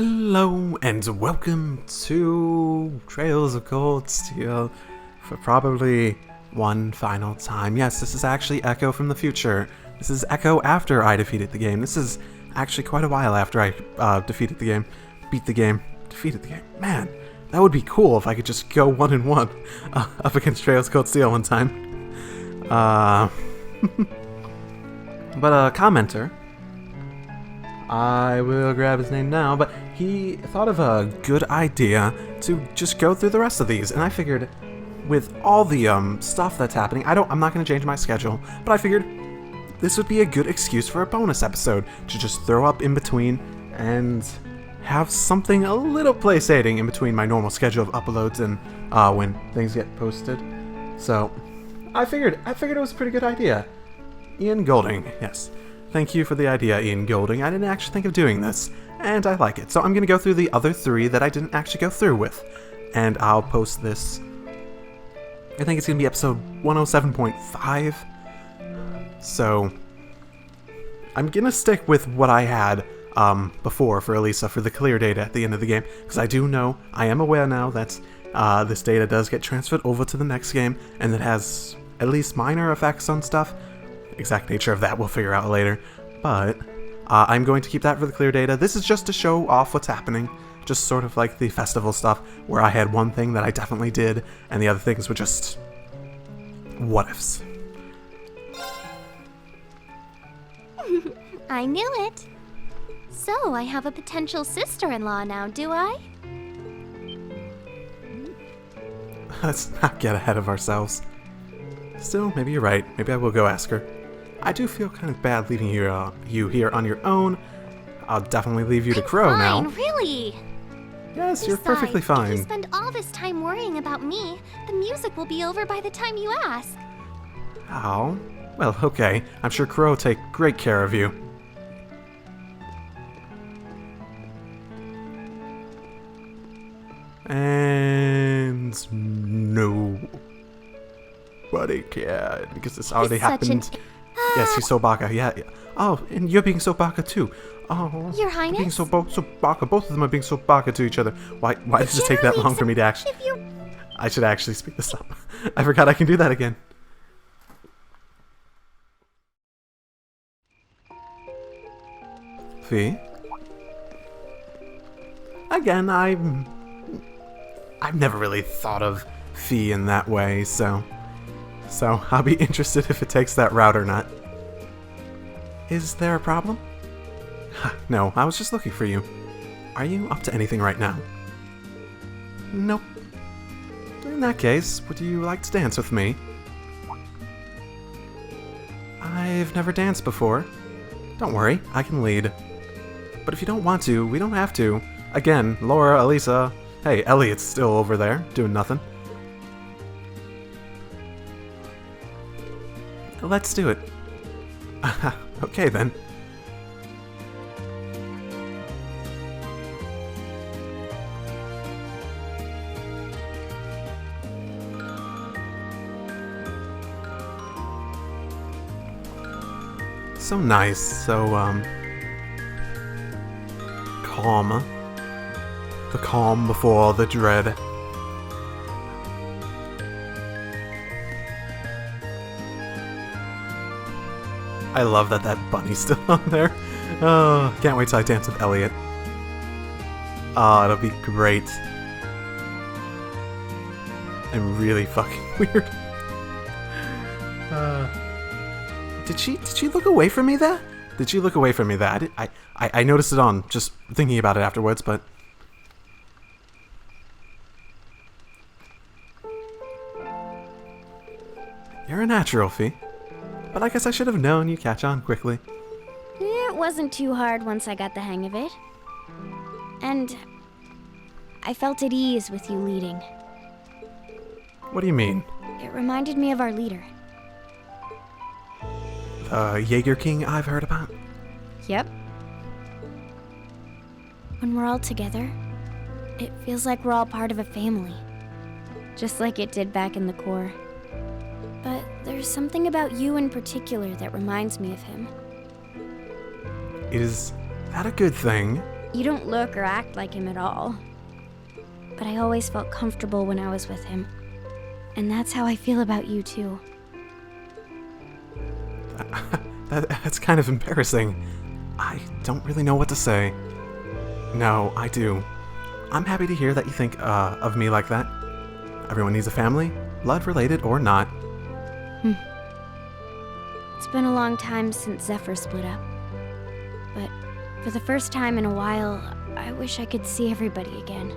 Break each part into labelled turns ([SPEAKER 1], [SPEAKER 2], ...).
[SPEAKER 1] Hello and welcome to Trails of Cold Steel for probably one final time. Yes, this is actually Echo from the future. This is Echo after I defeated the game. This is actually quite a while after I defeated the game. Beat the game. Defeated the game. Man, that would be cool if I could just go 1-1 up against Trails of Cold Steel one time. But a commenter, I will grab his name now, but he thought of a good idea to just go through the rest of these, and I figured with all the stuff that's happening, I'm not going to change my schedule, but I figured this would be a good excuse for a bonus episode to just throw up in between and have something a little place-aiding in between my normal schedule of uploads and when things get posted. So I figured it was a pretty good idea. Ian Golding, yes. Thank you for the idea, Ian Golding. I didn't actually think of doing this, and I like it. So I'm going to go through the other three that I didn't actually go through with, and I'll post this. I think it's going to be episode 107.5. So I'm going to stick with what I had before for Alisa for the clear data at the end of the game, because I am aware now that this data does get transferred over to the next game, and it has at least minor effects on stuff. Exact nature of that we'll figure out later, but I'm going to keep that for the clear data. This is just to show off what's happening, just sort of like the festival stuff where I had one thing that I definitely did and the other things were just what ifs.
[SPEAKER 2] I knew it. So I have a potential sister-in-law now, do I?
[SPEAKER 1] Let's not get ahead of ourselves. Still, maybe you're right. Maybe I will go ask her. I do feel kind of bad leaving you here on your own. I'll definitely leave you to Crow now.
[SPEAKER 2] Fine, really?
[SPEAKER 1] Yes, you're
[SPEAKER 2] Besides,
[SPEAKER 1] perfectly fine.
[SPEAKER 2] If you spend all this time worrying about me, the music will be over by the time you ask.
[SPEAKER 1] Oh, well, okay. I'm sure Crow will take great care of you. And nobody cared because this already happened. Yes, he's Sobaka. Yeah. Oh, and you're being Sobaka too. Oh,
[SPEAKER 2] Your Highness?
[SPEAKER 1] Being Sobaka. Both of them are being Sobaka to each other. Why does it take that long for me to actually? I should actually speak this up. I forgot I can do that again. Fee? Again, I've never really thought of Fee in that way, so I'll be interested if it takes that route or not. Is there a problem? No, I was just looking for you. Are you up to anything right now? Nope. In that case, would you like to dance with me? I've never danced before. Don't worry, I can lead. But if you don't want to, we don't have to. Again, Laura, Alisa, hey, Elliot's still over there, doing nothing. Let's do it. Okay then. So nice, so calm. The calm before the dread. I love that bunny's still on there. Oh, can't wait till I dance with Elliot. Oh, it'll be great. And really fucking weird. Did she look away from me there? Did she look away from me there? I noticed it on just thinking about it afterwards, but you're a natural, Fee. But I guess I should have known you'd catch on quickly.
[SPEAKER 2] It wasn't too hard once I got the hang of it. And I felt at ease with you leading.
[SPEAKER 1] What do you mean?
[SPEAKER 2] It reminded me of our leader.
[SPEAKER 1] The Jaeger King I've heard about?
[SPEAKER 2] Yep. When we're all together, it feels like we're all part of a family. Just like it did back in the Corps. But there's something about you in particular that reminds me of him.
[SPEAKER 1] Is that a good thing?
[SPEAKER 2] You don't look or act like him at all. But I always felt comfortable when I was with him. And that's how I feel about you, too.
[SPEAKER 1] That's kind of embarrassing. I don't really know what to say. No, I do. I'm happy to hear that you think of me like that. Everyone needs a family, blood related or not.
[SPEAKER 2] It's been a long time since Zephyr split up. But for the first time in a while, I wish I could see everybody again.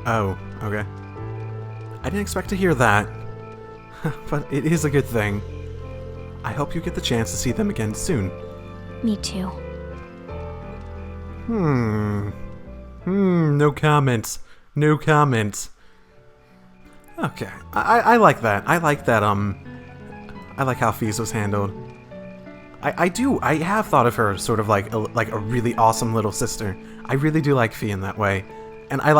[SPEAKER 1] Oh, okay. I didn't expect to hear that. But it is a good thing. I hope you get the chance to see them again soon.
[SPEAKER 2] Me too.
[SPEAKER 1] No comments. No comments. Okay. I like that. I like that, I like how Fees was handled. I have thought of her sort of like a really awesome little sister. I really do like Fee in that way. And I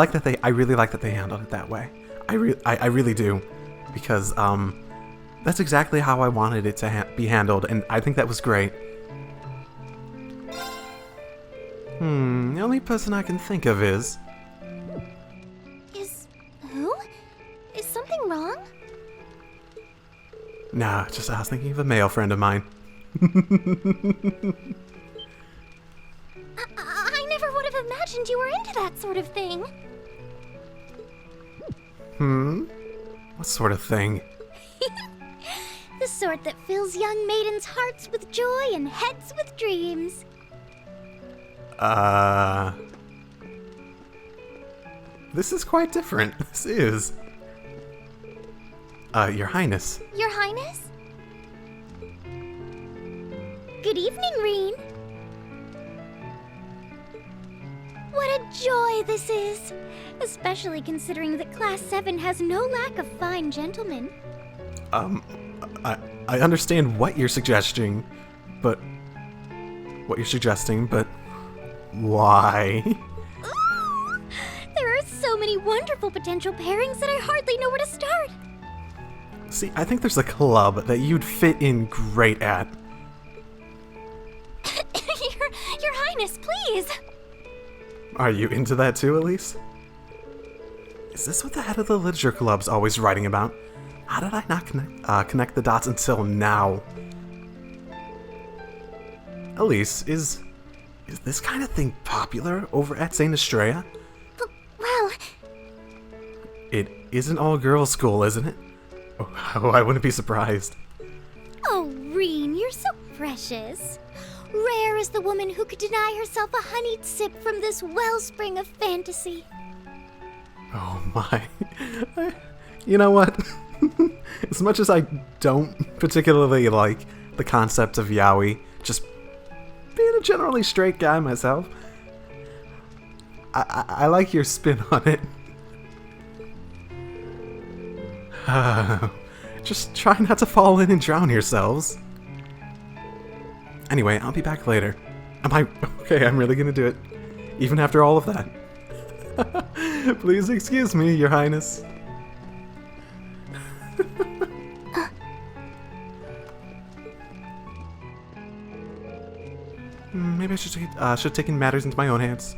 [SPEAKER 1] really like that they handled it that way. I really do. Because, that's exactly how I wanted it to be handled, and I think that was great. The only person I can think of is...
[SPEAKER 2] Who? Is something wrong?
[SPEAKER 1] Nah, just I was thinking of a male friend of mine.
[SPEAKER 2] I never would have imagined you were into that sort of thing.
[SPEAKER 1] What sort of thing?
[SPEAKER 2] The sort that fills young maidens' hearts with joy and heads with dreams.
[SPEAKER 1] This is quite different. This is. Your Highness.
[SPEAKER 2] Your Highness? Good evening, Reen. What a joy this is! Especially considering that Class 7 has no lack of fine gentlemen.
[SPEAKER 1] I understand what you're suggesting, but... why?
[SPEAKER 2] Ooh, there are so many wonderful potential pairings that I hardly know where to start.
[SPEAKER 1] See, I think there's a club that you'd fit in great at.
[SPEAKER 2] Your Highness, please!
[SPEAKER 1] Are you into that too, Elise? Is this what the head of the literature club's always writing about? How did I not connect the dots until now? Elise, is this kind of thing popular over at St. Estrella?
[SPEAKER 2] Well...
[SPEAKER 1] It isn't all girls' school, isn't it? Oh, I wouldn't be surprised.
[SPEAKER 2] Oh, Reen, you're so precious. Rare is the woman who could deny herself a honeyed sip from this wellspring of fantasy.
[SPEAKER 1] Oh my. You know what? As much as I don't particularly like the concept of yaoi, just being a generally straight guy myself, I like your spin on it. Just try not to fall in and drown yourselves. Anyway, I'll be back later. Okay, I'm really gonna do it. Even after all of that. Please excuse me, Your Highness. Maybe I should take matters into my own hands.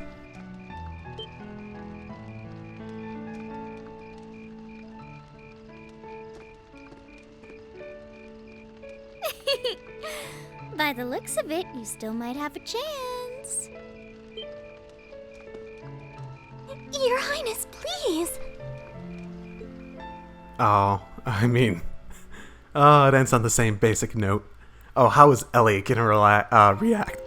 [SPEAKER 2] By the looks of it, you still might have a chance. Your Highness, please!
[SPEAKER 1] Oh, I mean... Oh, it ends on the same basic note. Oh, how is Elliot gonna react?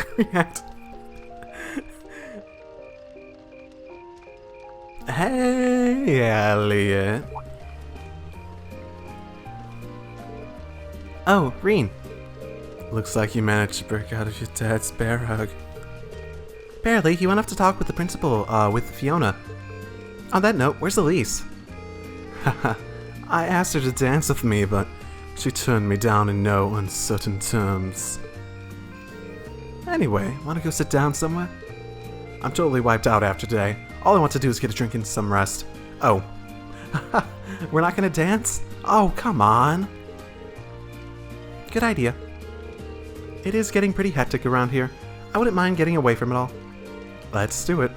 [SPEAKER 1] Hey, Elliot. Oh, Reen. Looks like you managed to break out of your dad's bear hug. Barely, he went off to talk with the principal, with Fiona. On that note, where's Elise? Haha, I asked her to dance with me, but she turned me down in no uncertain terms. Anyway, wanna go sit down somewhere? I'm totally wiped out after today. All I want to do is get a drink and some rest. Oh. We're not gonna dance? Oh, come on. Good idea. It is getting pretty hectic around here. I wouldn't mind getting away from it all. Let's do it.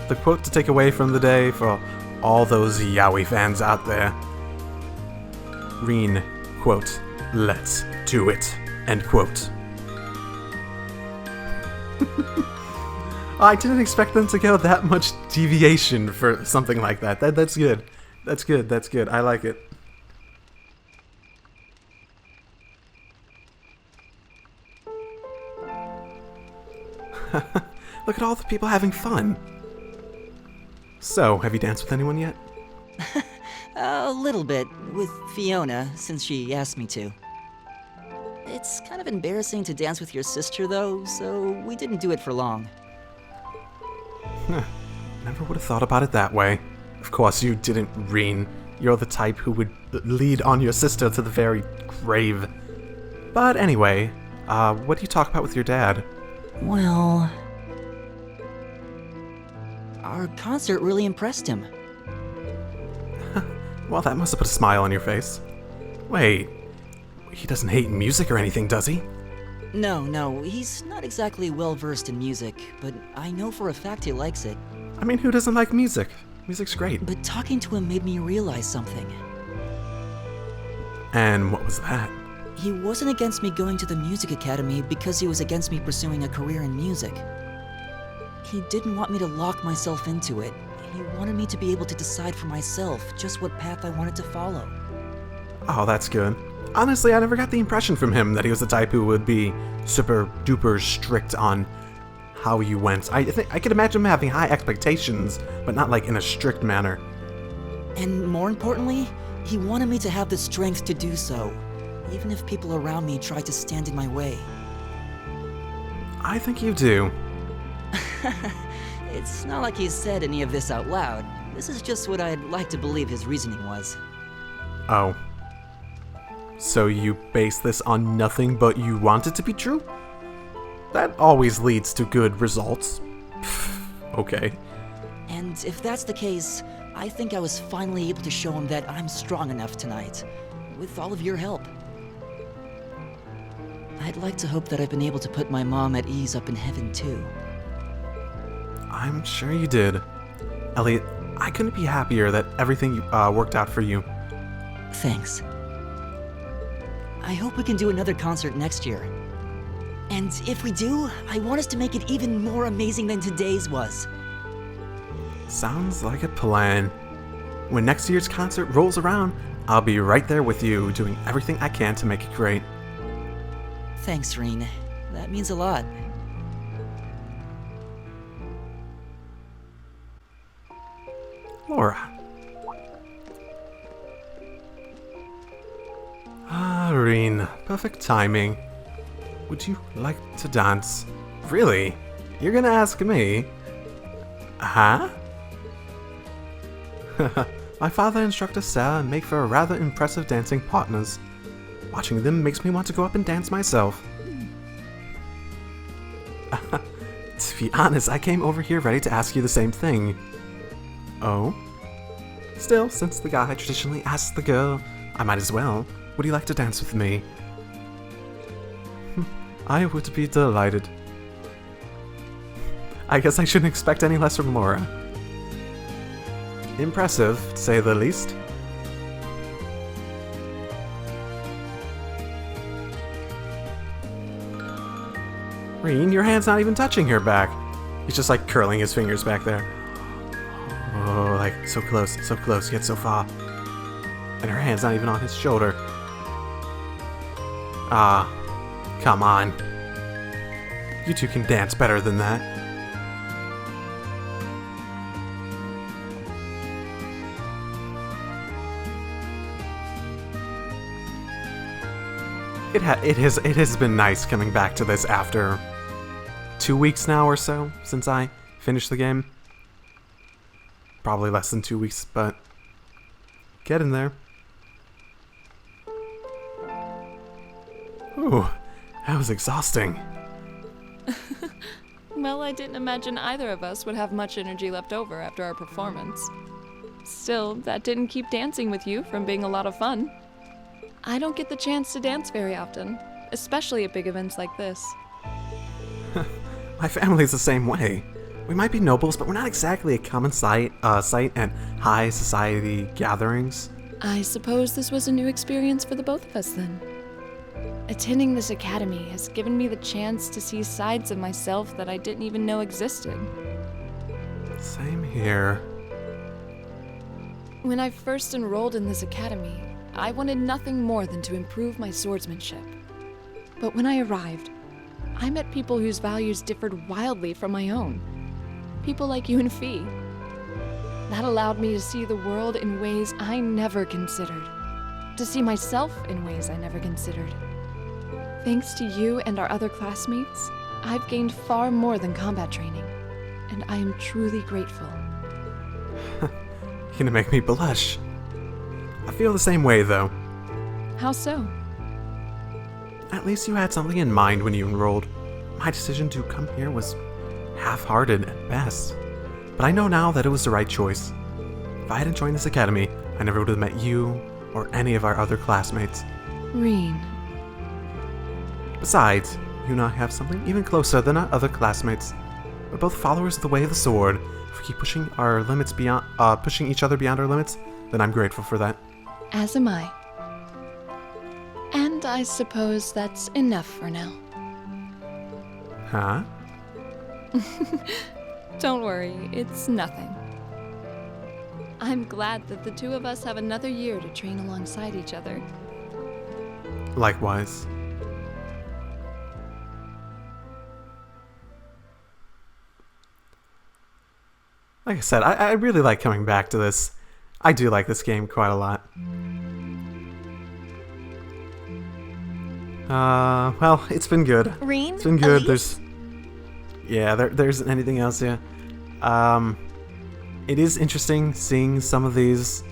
[SPEAKER 1] The quote to take away from the day for all those Yaoi fans out there. Reen, quote, let's do it, end quote. I didn't expect them to go that much deviation for something like that. That's good. That's good, that's good. I like it. Look at all the people having fun. So, have you danced with anyone yet?
[SPEAKER 3] A little bit, with Fiona, since she asked me to. It's kind of embarrassing to dance with your sister, though, so we didn't do it for long.
[SPEAKER 1] Never would have thought about it that way. Of course you didn't, Reen. You're the type who would lead on your sister to the very grave. But anyway, what do you talk about with your dad?
[SPEAKER 3] Well, our concert really impressed him.
[SPEAKER 1] Well, that must have put a smile on your face. Wait, he doesn't hate music or anything, does he?
[SPEAKER 3] No, he's not exactly well-versed in music, but I know for a fact he likes it.
[SPEAKER 1] I mean, who doesn't like music? Music's great.
[SPEAKER 3] But talking to him made me realize something.
[SPEAKER 1] And what was that?
[SPEAKER 3] He wasn't against me going to the music academy because he was against me pursuing a career in music. He didn't want me to lock myself into it. He wanted me to be able to decide for myself just what path I wanted to follow.
[SPEAKER 1] Oh, that's good. Honestly, I never got the impression from him that he was the type who would be super duper strict on how you went. I could imagine him having high expectations, but not like in a strict manner.
[SPEAKER 3] And more importantly, he wanted me to have the strength to do so, even if people around me tried to stand in my way.
[SPEAKER 1] I think you do.
[SPEAKER 3] It's not like he said any of this out loud. This is just what I'd like to believe his reasoning was.
[SPEAKER 1] Oh. So you base this on nothing but you want it to be true? That always leads to good results. Okay.
[SPEAKER 3] And if that's the case, I think I was finally able to show him that I'm strong enough tonight, with all of your help. I'd like to hope that I've been able to put my mom at ease up in heaven, too.
[SPEAKER 1] I'm sure you did. Elliot, I couldn't be happier that everything worked out for you.
[SPEAKER 3] Thanks. I hope we can do another concert next year. And if we do, I want us to make it even more amazing than today's was.
[SPEAKER 1] Sounds like a plan. When next year's concert rolls around, I'll be right there with you, doing everything I can to make it great.
[SPEAKER 3] Thanks, Reen. That means a lot.
[SPEAKER 1] Laura. Reen, perfect timing. Would you like to dance? Really? You're gonna ask me? Huh? My father instructed Sarah and make for rather impressive dancing partners. Watching them makes me want to go up and dance myself. To be honest, I came over here ready to ask you the same thing. Oh? Still, since the guy traditionally asks the girl, I might as well. Would you like to dance with me? I would be delighted. I guess I shouldn't expect any less from Laura. Impressive, to say the least. Reen, your hand's not even touching her back. He's just like curling his fingers back there. Oh, like so close, yet so far. And her hand's not even on his shoulder. Ah, come on. You two can dance better than that. It has been nice coming back to this after 2 weeks now or so since I finished the game. Probably less than 2 weeks, but getting there. Ooh, that was exhausting.
[SPEAKER 4] Well, I didn't imagine either of us would have much energy left over after our performance. Still, that didn't keep dancing with you from being a lot of fun. I don't get the chance to dance very often, especially at big events like this.
[SPEAKER 1] My family's the same way. We might be nobles, but we're not exactly a common sight at high society gatherings.
[SPEAKER 4] I suppose this was a new experience for the both of us then. Attending this academy has given me the chance to see sides of myself that I didn't even know existed.
[SPEAKER 1] Same here.
[SPEAKER 4] When I first enrolled in this academy, I wanted nothing more than to improve my swordsmanship. But when I arrived, I met people whose values differed wildly from my own. People like you and Fee. That allowed me to see the world in ways I never considered. To see myself in ways I never considered. Thanks to you and our other classmates, I've gained far more than combat training, and I am truly grateful.
[SPEAKER 1] You're gonna make me blush. I feel the same way, though.
[SPEAKER 4] How so?
[SPEAKER 1] At least you had something in mind when you enrolled. My decision to come here was half-hearted at best. But I know now that it was the right choice. If I hadn't joined this academy, I never would have met you or any of our other classmates.
[SPEAKER 4] Reen.
[SPEAKER 1] Besides, you and I have something even closer than our other classmates. We're both followers of the way of the sword. If we keep pushing our limits beyond, pushing each other beyond our limits, then I'm grateful for that.
[SPEAKER 4] As am I. And I suppose that's enough for now.
[SPEAKER 1] Huh?
[SPEAKER 4] Don't worry, it's nothing. I'm glad that the two of us have another year to train alongside each other.
[SPEAKER 1] Likewise. Like I said, I really like coming back to this. I do like this game quite a lot. Well, it's been good.
[SPEAKER 2] Reen?
[SPEAKER 1] It's been good.
[SPEAKER 2] Elise?
[SPEAKER 1] There isn't anything else here. It is interesting seeing some of these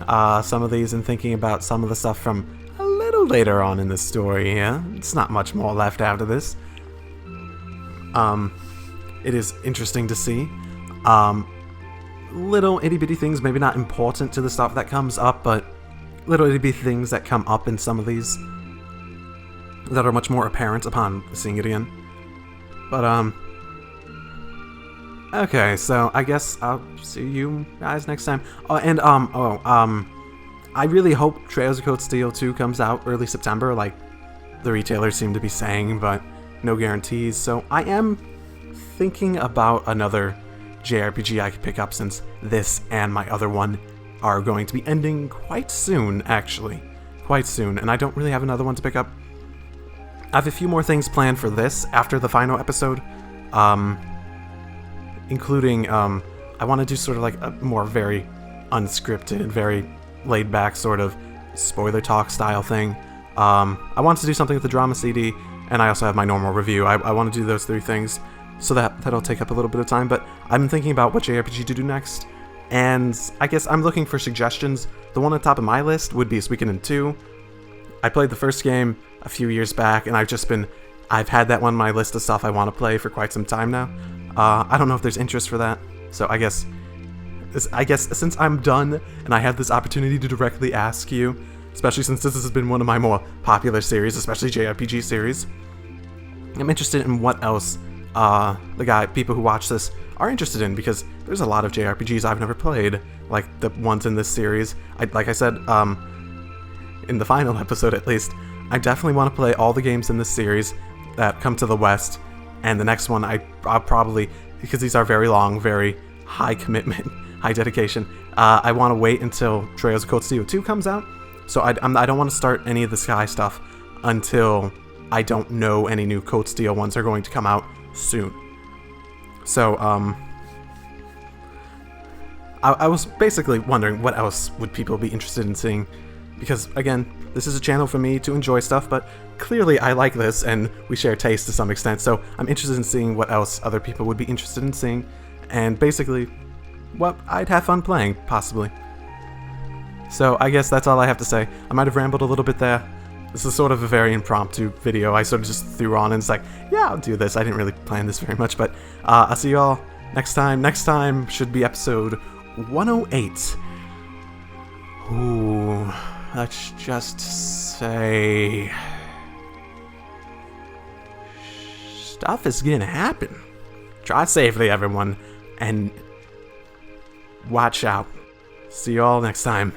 [SPEAKER 1] and thinking about some of the stuff from a little later on in the story. Yeah, it's not much more left after this. It is interesting to see. Little itty bitty things, maybe not important to the stuff that comes up, but little itty bitty things that come up in some of these that are much more apparent upon seeing it again. But, okay, so I guess I'll see you guys next time. I really hope Trails of Cold Steel 2 comes out early September, like the retailers seem to be saying, but no guarantees. So I am thinking about another JRPG I could pick up, since this and my other one are going to be ending quite soon, actually. Quite soon, and I don't really have another one to pick up. I have a few more things planned for this after the final episode, including, I want to do sort of like a more very unscripted, very laid-back sort of spoiler talk style thing. I want to do something with the drama CD, and I also have my normal review. I want to do those three things, so that'll take up a little bit of time, but I'm thinking about what JRPG to do next, and I guess I'm looking for suggestions. The one on top of my list would be Suikoden 2. I played the first game a few years back, and I've had that one on my list of stuff I want to play for quite some time now. I don't know if there's interest for that, so I guess since I'm done and I have this opportunity to directly ask you, especially since this has been one of my more popular series, especially JRPG series, I'm interested in what else people who watch this are interested in, because there's a lot of JRPGs I've never played, like the ones in this series. Like I said, in the final episode at least, I definitely want to play all the games in this series that come to the West, and the next one I'll probably, because these are very long, very high commitment, high dedication, I want to wait until Trails of Cold Steel 2 comes out, so I don't want to start any of the Sky stuff until I don't know any new Cold Steel ones are going to come out soon. So, I was basically wondering what else would people be interested in seeing, because, again, this is a channel for me to enjoy stuff, but clearly I like this, and we share taste to some extent, so I'm interested in seeing what else other people would be interested in seeing, and basically, what I'd have fun playing, possibly. So, I guess that's all I have to say. I might have rambled a little bit there. This is sort of a very impromptu video. I sort of just threw on, and it's like, yeah, I'll do this. I didn't really plan this very much, but I'll see you all next time. Next time should be episode 108. Ooh, let's just say stuff is gonna happen. Drive safely, everyone, and watch out. See you all next time.